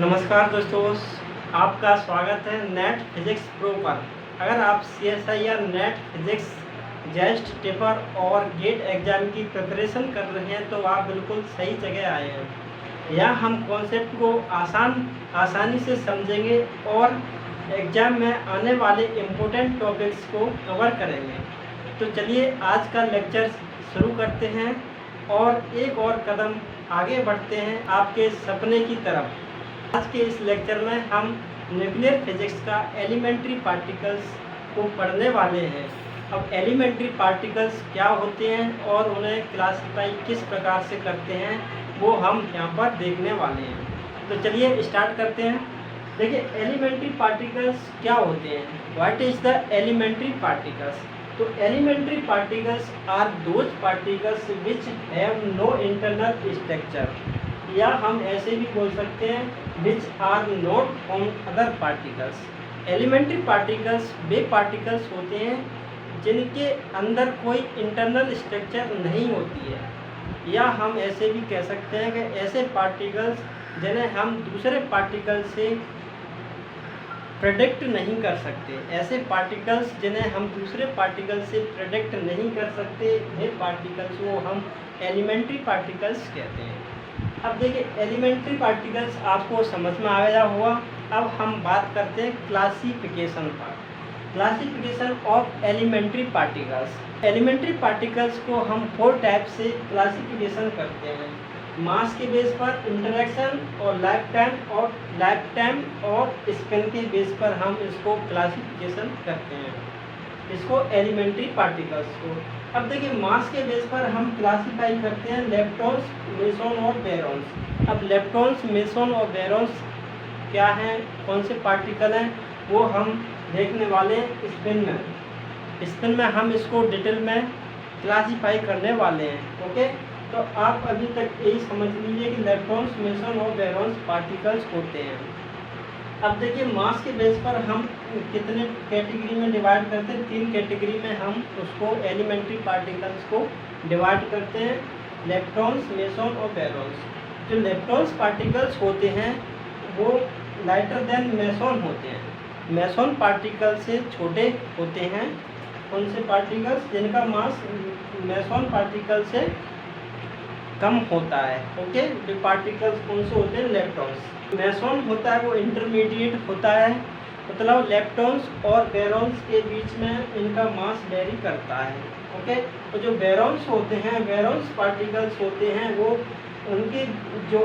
नमस्कार दोस्तों, आपका स्वागत है नेट फिजिक्स प्रो पर। अगर आप CSIR नेट फिजिक्स जेस्ट टेपर और गेट एग्ज़ाम की प्रिपरेशन कर रहे हैं तो आप बिल्कुल सही जगह आए हैं। यहाँ हम कॉन्सेप्ट को आसानी से समझेंगे और एग्ज़ाम में आने वाले इम्पोर्टेंट टॉपिक्स को कवर करेंगे। तो चलिए आज का लेक्चर शुरू करते हैं और एक और कदम आगे बढ़ते हैं आपके सपने की तरफ। आज के इस लेक्चर में हम न्यूक्लियर फिजिक्स का एलिमेंट्री पार्टिकल्स को पढ़ने वाले हैं। अब एलिमेंट्री पार्टिकल्स क्या होते हैं और उन्हें क्लासिफाई किस प्रकार से करते हैं वो हम यहाँ पर देखने वाले हैं। तो चलिए स्टार्ट करते हैं। देखिए, एलिमेंट्री पार्टिकल्स क्या होते हैं। What is the elementary particles? तो elementary particles are those particles which have no internal structure, या हम ऐसे भी बोल सकते हैं which are not from other particles. Elementary particles वे पार्टिकल्स होते हैं जिनके अंदर कोई इंटरनल स्ट्रक्चर नहीं होती है, या हम ऐसे भी कह सकते हैं कि ऐसे पार्टिकल्स जिन्हें हम दूसरे पार्टिकल से प्रेडिक्ट नहीं कर सकते। ऐसे पार्टिकल्स जिन्हें हम दूसरे पार्टिकल से प्रेडिक्ट नहीं कर सकते, वे पार्टिकल्स को हम एलिमेंट्री पार्टिकल्स कहते हैं। अब देखिए, एलिमेंट्री पार्टिकल्स आपको समझ में आ गया होगा। अब हम बात करते हैं क्लासिफिकेशन पर। Classification of elementary particles. Elementary particles को हम 4 टाइप से क्लासिफिकेशन करते हैं। मास के बेस पर, इंटरेक्शन और लाइफ टाइम और स्पिन के बेस पर हम इसको क्लासिफिकेशन करते हैं, इसको एलिमेंट्री पार्टिकल्स को। अब देखिए, मास के बेस पर हम क्लासिफाई करते हैं लेप्टॉन्स, मेसॉन और बेरॉन्स। अब लेप्टॉन्स, मेसॉन और बेरॉन्स क्या हैं, कौन से पार्टिकल हैं, वो हम देखने वाले हैं स्पिन में हम इसको डिटेल में क्लासिफाई करने वाले हैं। ओके, तो आप अभी तक यही समझ लीजिए कि लेप्टॉन्स, मेसॉन और बेरॉन्स पार्टिकल्स होते हैं। अब देखिए, मास के बेस पर हम कितने कैटेगरी में डिवाइड करते हैं, 3 कैटेगरी में हम उसको एलिमेंट्री पार्टिकल्स को डिवाइड करते हैं, लेप्टॉन्स, मेसॉन और बेरॉन्स। जो लेप्टॉन्स पार्टिकल्स होते हैं वो लाइटर देन मेसॉन होते हैं। मेसॉन पार्टिकल से छोटे होते हैं। कौन से पार्टिकल्स जिनका मास मेसॉन पार्टिकल से कम होता है। ओके, जो पार्टिकल्स कौन से होते हैं, लेप्टॉन्स। मेसॉन होता है वो इंटरमीडिएट होता है, मतलब लेप्टॉन्स और बेरॉन्स के बीच में इनका मास वेरी करता है। ओके, तो जो बेरॉन्स होते हैं, बेरॉन्स पार्टिकल्स होते हैं, वो उनके जो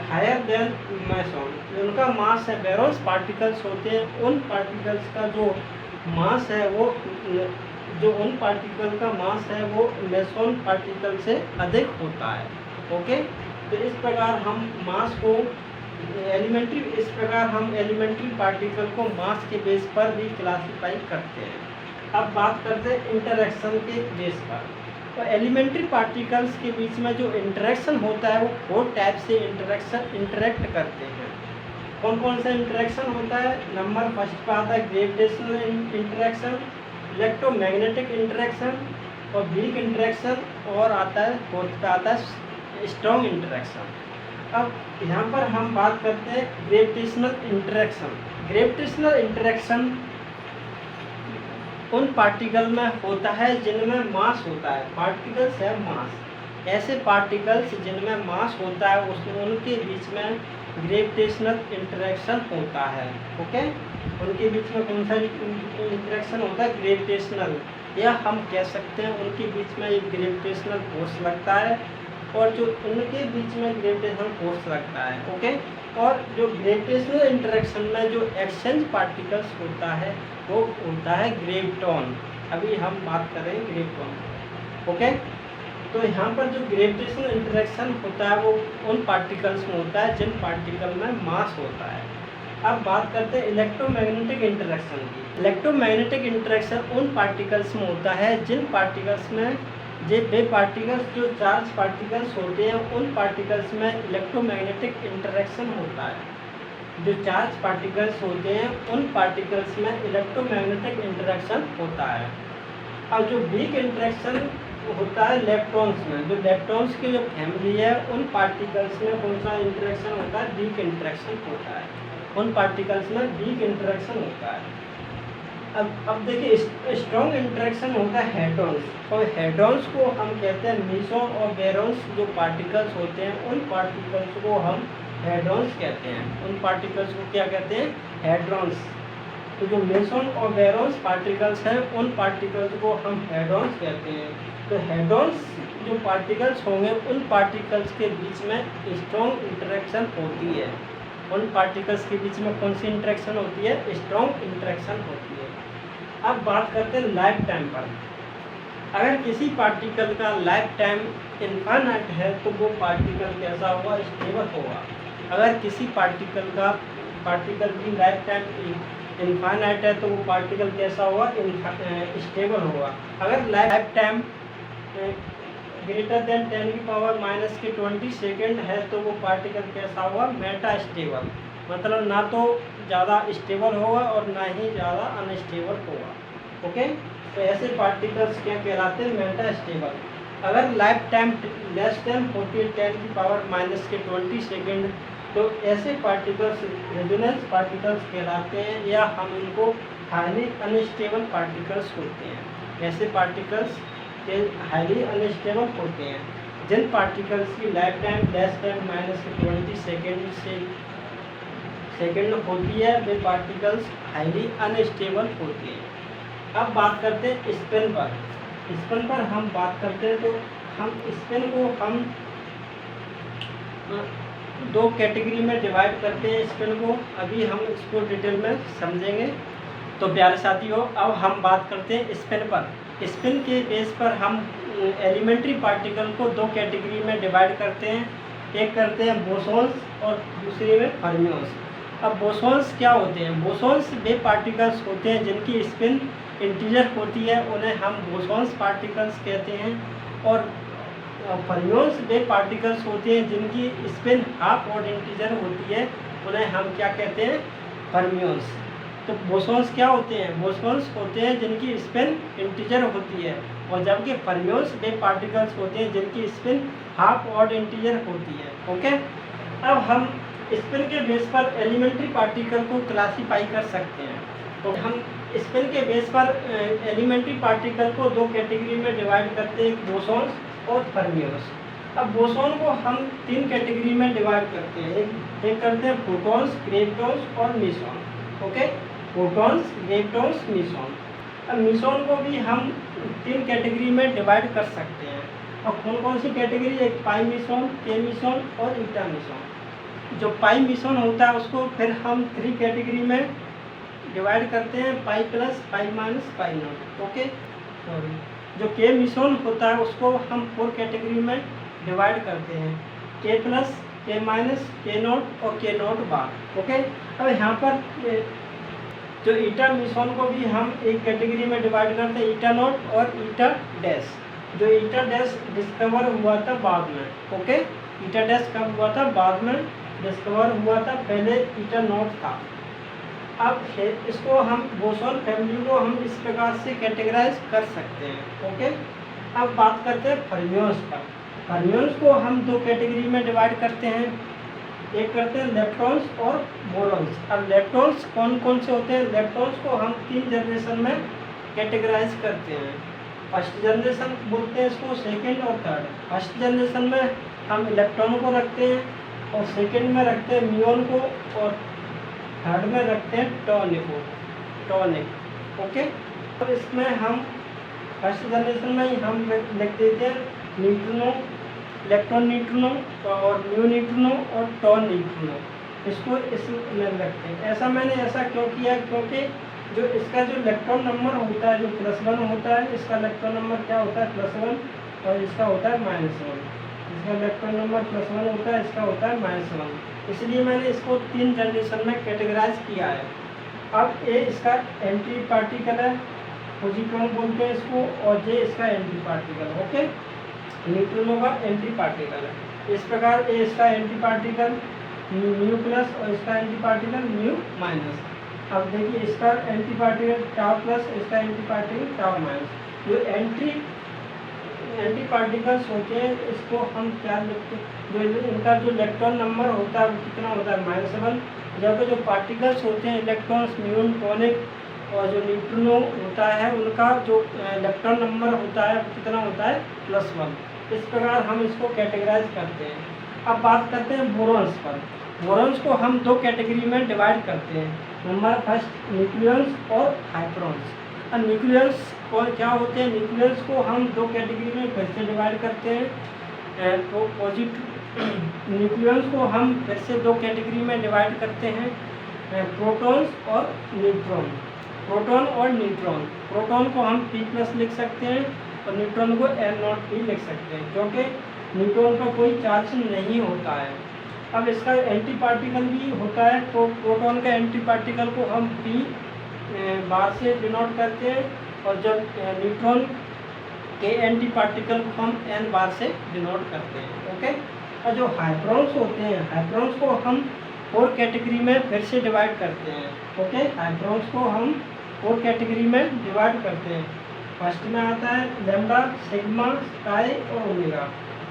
हायर देन मेसॉन, उनका मास है, बेरॉन्स पार्टिकल्स होते हैं, उन पार्टिकल्स का जो मास है वो जो उन पार्टिकल का मास है वो मेसॉन पार्टिकल से अधिक होता है। ओके, तो इस प्रकार हम मास को इस प्रकार हम एलिमेंट्री पार्टिकल को मास के बेस पर भी क्लासिफाई करते हैं। अब बात करते हैं इंटरेक्शन के बेस पर। तो एलिमेंट्री पार्टिकल्स के बीच में जो इंटरेक्शन होता है वो 4 टाइप से इंटरेक्ट करते हैं। कौन कौन सा इंटरेक्शन होता है? नंबर फर्स्ट पे आता है ग्रेविटेशनल इंटरेक्शन, इलेक्ट्रोमैग्नेटिक इंटरेक्शन और वीक इंटरेक्शन, और आता है फोर्थ पे आता है स्ट्रॉन्ग इंटरेक्शन। अब यहाँ पर हम बात करते हैं ग्रेविटेशनल इंटरेक्शन। ग्रेविटेशनल इंटरेक्शन उन पार्टिकल में होता है जिनमें मास होता है, पार्टिकल्स है मास। ऐसे पार्टिकल्स जिनमें मास होता है उनके बीच में ग्रेविटेशनल इंटरेक्शन होता है। ओके, उनके बीच में कौन सा इंटरेक्शन होता है? ग्रेविटेशनल, या हम कह सकते हैं उनके बीच में एक ग्रेविटेशनल फोर्स लगता है, और जो उनके बीच में ग्रेविटेशनल फोर्स लगता है। ओके, और जो ग्रेविटेशनल इंटरेक्शन में जो एक्सचेंज पार्टिकल्स होता है वो होता है ग्रेविटॉन। अभी हम बात करें ग्रेविटॉन। ओके, तो यहाँ पर जो ग्रेविटेशनल इंटरेक्शन होता है वो उन पार्टिकल्स में होता है जिन पार्टिकल में मास होता है। अब बात करते हैं इलेक्ट्रोमैग्नेटिक इंटरेक्शन की। इलेक्ट्रोमैग्नेटिक इंटरेक्शन उन पार्टिकल्स में होता है जिन पार्टिकल्स में वे पार्टिकल्स जो चार्ज पार्टिकल्स होते हैं उन पार्टिकल्स में इलेक्ट्रोमैग्नेटिक इंटरेक्शन होता है। जो चार्ज पार्टिकल्स होते हैं उन पार्टिकल्स में इलेक्ट्रोमैग्नेटिक इंटरेक्शन होता है। अब जो वीक इंटरेक्शन होता है लेप्टॉन्स में। जो लेप्टॉन्स की जो फैमिली है उन पार्टिकल्स में कौन सा इंटरेक्शन होता है? वीक इंटरेक्शन होता है। उन पार्टिकल्स में वीक इंटरेक्शन होता है। अब देखिए स्ट्रॉन्ग इंटरेक्शन होता है हेड्रॉन्स, और हेड्रॉन्स को हम कहते हैं मीसॉन और बोरॉन्स जो पार्टिकल्स होते हैं उन पार्टिकल्स को हम हेड्रॉन्स कहते हैं। उन पार्टिकल्स को क्या कहते हैं? हेड्रॉन्स। तो जो मेसॉन और बोरॉन्स पार्टिकल्स हैं उन पार्टिकल्स को हम हेड्रॉन्स कहते हैं। तो हेड्रॉन्स जो पार्टिकल्स होंगे उन पार्टिकल्स के बीच में स्ट्रॉन्ग इंटरेक्शन होती है। उन पार्टिकल्स के बीच में कौन सी इंटरेक्शन होती है? स्ट्रॉन्ग इंटरेक्शन होती है। अब बात करते हैं लाइफ टाइम पर। अगर किसी पार्टिकल का लाइफ टाइम इनफाइनाइट है तो वो पार्टिकल कैसा होगा? स्टेबल होगा। अगर किसी पार्टिकल की लाइफ टाइम इनफाइनाइट है तो वो पार्टिकल कैसा होगा? स्टेबल होगा। अगर life time greater than 10⁻⁻20 second है तो वो पार्टिकल कैसा होगा? Meta stable. मतलब ना तो ज़्यादा स्टेबल होगा और ना ही ज़्यादा अनस्टेबल होगा। ओके, तो ऐसे पार्टिकल्स क्या कहलाते हैं? Metastable. अगर lifetime less than 10⁻⁻20 second तो ऐसे पार्टिकल्स रेजोनेंस पार्टिकल्स कहलाते हैं, या हम इनको हाईली अनस्टेबल पार्टिकल्स होते हैं। ऐसे पार्टिकल्स के हाईली अनस्टेबल होते हैं। जिन पार्टिकल्स की life time less then -20 second होती है वे पार्टिकल्स हाईली अनस्टेबल होते हैं। अब बात करते हैं स्पिन पर। स्पिन पर हम बात करते हैं तो हम स्पिन को हम दो कैटेगरी में डिवाइड करते हैं स्पिन को। अभी हम इसको डिटेल में समझेंगे। तो प्यारे साथियों, अब हम बात करते हैं स्पिन पर। स्पिन के बेस पर हम एलिमेंट्री पार्टिकल को दो कैटेगरी में डिवाइड करते हैं। एक करते हैं बोसॉन्स और दूसरे में फर्मियंस। अब बोसॉन्स क्या होते हैं? बोसॉन्स वे पार्टिकल्स होते हैं जिनकी स्पिन इंटीजर होती है, उन्हें हम बोसॉन्स पार्टिकल्स कहते हैं। और फर्मियंस वे पार्टिकल्स होते हैं जिनकी स्पिन हाफ ऑड इंटीजर होती है, उन्हें हम क्या कहते हैं? फर्मियंस। तो बोसॉन्स क्या होते हैं? बोसॉन्स होते हैं जिनकी स्पिन इंटीजर होती है, और जबकि फर्मियंस वे पार्टिकल्स होते हैं जिनकी स्पिन हाफ ऑड इंटीजर होती है। ओके, अब हम स्पिन के बेस पर एलिमेंट्री पार्टिकल को क्लासीफाई कर सकते हैं। तो हम स्पिन के बेस पर एलिमेंट्री पार्टिकल को दो कैटेगरी में डिवाइड करते हैं, बोसॉन्स और फर्मियंस। अब बोसॉन को हम तीन कैटेगरी में डिवाइड करते हैं। एक करते हैं प्रोटॉन्स, ग्रेविटॉन्स और मीसॉन। Okay, protons, ग्रेविटॉन्स, मीसॉन। अब मीसॉन को भी हम तीन कैटेगरी में डिवाइड कर सकते हैं। और कौन कौन सी कैटेगरी? एक पाई मीसॉन, के मीसॉन और ईटा मीसॉन। जो पाई मीसॉन होता है उसको फिर हम थ्री कैटेगरी में डिवाइड करते हैं, pi plus, pi minus, pi not. Okay, sorry. जो के मीसॉन होता है उसको हम फोर कैटेगरी में डिवाइड करते हैं, के प्लस, के माइनस, के नॉट और के नॉट बार। ओके, अब यहाँ पर जो ईटा मीसॉन को भी हम एक कैटेगरी में डिवाइड करते हैं, ईटा नॉट और ईटा डैश। जो ईटा डैश डिस्कवर हुआ था बाद में। ओके, ईटा डैश कब हुआ था? बाद में डिस्कवर हुआ था, पहले ईटा नॉट था। अब इसको हम बोसॉन फैमिली को हम इस प्रकार से कैटेगराइज कर सकते हैं। ओके, अब बात करते हैं फर्मियंस पर। फर्मियंस को हम दो कैटेगरी में डिवाइड करते हैं। एक करते हैं लेप्टॉन्स और बोरॉन्स। अब लेप्टॉन्स कौन कौन से होते हैं? लेप्टॉन्स को हम तीन जनरेशन में कैटेगराइज करते हैं। फर्स्ट जनरेशन बोलते हैं इसको, सेकेंड और थर्ड। फर्स्ट जनरेशन में हम इलेक्ट्रॉन को रखते हैं, और सेकेंड में रखते हैं म्यून को, और थर्ड में रखते हैं टॉनिक। ओके, तो इसमें हम फर्स्ट जनरेशन में ही हम लिख देते हैं न्यूट्रिनो, इलेक्ट्रॉन न्यूट्रिनो और म्यू न्यूट्रिनो और टॉन न्यूट्रिनो। इसको इसमें रखते हैं। ऐसा मैंने ऐसा क्यों किया? क्योंकि जो इसका जो इलेक्ट्रॉन नंबर होता है, जो +1 होता है, इसका इलेक्ट्रॉन नंबर क्या होता है? +1, और इसका होता है -1। इसका इलेक्ट्रॉन नंबर +1 होता है, इसका होता है -1। इसलिए मैंने इसको तीन जनरेशन में कैटेगराइज किया है। अब ए इसका एंटी पार्टिकल है, पोजिट्रॉन बोलते हैं इसको, और जे इसका एंटी पार्टिकल। ओके, न्यूट्रिनो का एंटी पार्टिकल है। इस प्रकार ए इसका एंटी पार्टिकल म्यू प्लस और इसका एंटी पार्टिकल म्यू माइनस। अब देखिए इसका एंटी पार्टिकल टाउ प्लस, इसका एंटी पार्टिकल टाउ माइनस। जो एंटी एंटी पार्टिकल्स होते हैं इसको हम क्या लिखते हैं, जो इनका जो इलेक्ट्रॉन नंबर होता है वो कितना होता है -1, जबकि जो पार्टिकल्स होते हैं इलेक्ट्रॉन्स, म्यून, टॉनिक और जो न्यूट्रिनो होता है उनका जो इलेक्ट्रॉन नंबर होता है वो कितना होता है +1। इस प्रकार हम इसको कैटेगराइज करते हैं। अब बात करते हैं बोरॉन्स पर। बोरॉन्स को हम दो कैटेगरी में डिवाइड करते हैं। नंबर फर्स्ट न्यूक्लियंस और हाइड्रॉन्स। अब न्यूक्लियंस क्या होते हैं, न्यूक्लियंस को हम दो कैटेगरी में फिर से डिवाइड करते हैं। तो पॉजिटिव न्यूक्लियंस को हम फिर से दो कैटेगरी में डिवाइड करते हैं, प्रोटॉन्स और न्यूट्रॉन। प्रोटॉन और न्यूट्रॉन, प्रोटॉन को हम P+ लिख सकते हैं और न्यूट्रॉन को N0 भी लिख सकते हैं, क्योंकि न्यूट्रॉन का कोई चार्ज नहीं होता है। अब इसका एंटी पार्टिकल भी होता है, तो प्रोटॉन का एंटी पार्टिकल को हम P बार से डिनोट करते हैं और जब न्यूट्रॉन के एंटी पार्टिकल को हम N बार से डिनोट करते हैं। ओके। और जो हाइड्रॉन्स होते हैं, हाइड्रॉन्स को हम 4 कैटेगरी में फिर से डिवाइड करते हैं। ओके, हाइड्रॉन्स को हम 4 कैटेगरी में डिवाइड करते हैं। फर्स्ट में आता है लैम्डा, सिग्मा, पाई और ओमेगा।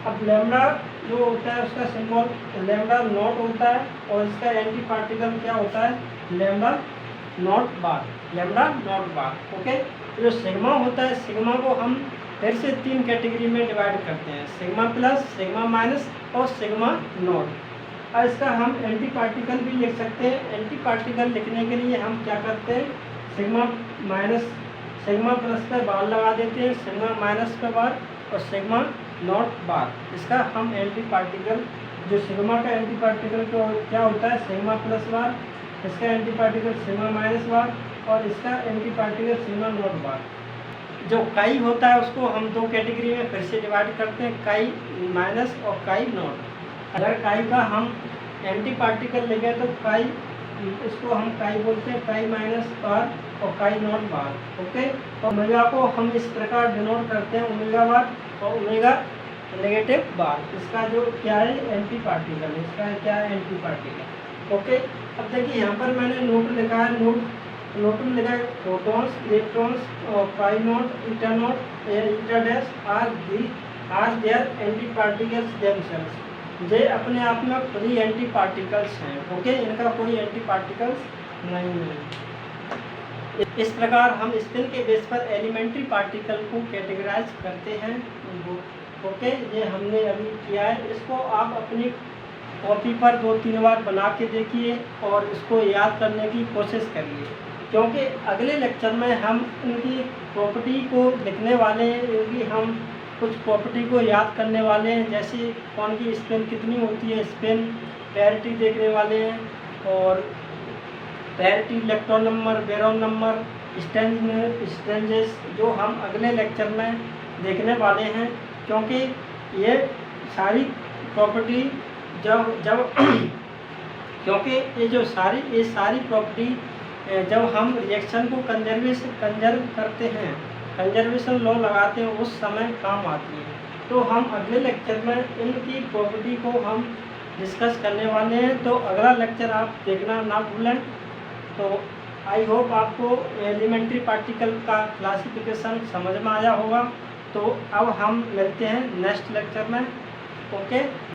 अब लैम्डा जो होता है उसका सिंबल लैम्डा नॉट होता है और इसका एंटी पार्टिकल क्या होता है लैम्डा नॉट बार, लैम्डा नॉट बार। ओके। जो सिग्मा होता है, सिग्मा को हम फिर से 3 कैटेगरी में डिवाइड करते हैं, सिग्मा प्लस, सिग्मा माइनस और सिग्मा नॉट। और इसका हम एंटी पार्टिकल भी लिख सकते हैं। एंटी पार्टिकल लिखने के लिए हम क्या करते हैं, सिग्मा माइनस, सिग्मा प्लस पर बार लगा देते हैं, सिग्मा माइनस पर बार और सिग्मा नॉट बार। इसका हम एंटी पार्टिकल, जो सिग्मा का एंटी पार्टिकल तो क्या होता है सिग्मा प्लस बार, इसका एंटी पार्टिकल सिग्मा माइनस बार और इसका एंटी पार्टिकल सिग्मा नॉट बार। जो काई होता है उसको हम 2 कैटेगरी में फिर से डिवाइड करते हैं, काई माइनस और काई नॉट। अगर काई का हम एंटी पार्टिकल लेंगे तो काई, इसको हम काई बोलते हैं, काई माइनस बार और काई नॉट बार। ओके। और ओमेगा को हम इस प्रकार डिनोट करते हैं, ओमेगा बार और ओमेगा नेगेटिव बार। इसका जो क्या है एंटी पार्टिकल, इसका क्या है एंटी पार्टिकल। ओके। अब देखिए यहाँ पर मैंने नोट लिखा है, नोट में लिखा है प्रोटॉन्स, इलेक्ट्रॉन्स और pi naught, eta naught, eta dash are their antiparticles themselves. ये अपने आप में फ्री एंटी पार्टिकल्स हैं। ओके, इनका कोई एंटी पार्टिकल्स नहीं है। इस प्रकार हम स्पिन के बेस पर एलिमेंट्री पार्टिकल को कैटेगराइज करते हैं। ओके, ये हमने अभी किया है। इसको आप अपनी कॉपी पर 2-3 बार बना के देखिए और इसको याद करने की कोशिश करिए, क्योंकि अगले लेक्चर में हम इनकी प्रॉपर्टी को लिखने वाले हैं, क्योंकि हम कुछ प्रॉपर्टी को याद करने वाले हैं, जैसे कौन की स्पिन कितनी होती है, स्पिन पैरिटी देखने वाले हैं और parity, electron number, Barron number, strangest, जो हम अगले लेक्चर में देखने वाले हैं। क्योंकि ये सारी प्रॉपर्टी जब क्योंकि ये सारी प्रॉपर्टी जब हम रिएक्शन को कंजर्व करते हैं, कंजर्वेशन लॉ लगाते हैं, उस समय काम आती है। तो हम अगले लेक्चर में इनकी प्रॉपर्टी को हम डिस्कस करने वाले हैं, तो अगला लेक्चर आप देखना ना भूलें। तो आई होप आपको एलिमेंट्री पार्टिकल का क्लासिफिकेशन समझ में आया होगा। तो अब हम मिलते हैं नेक्स्ट लेक्चर में। ओके।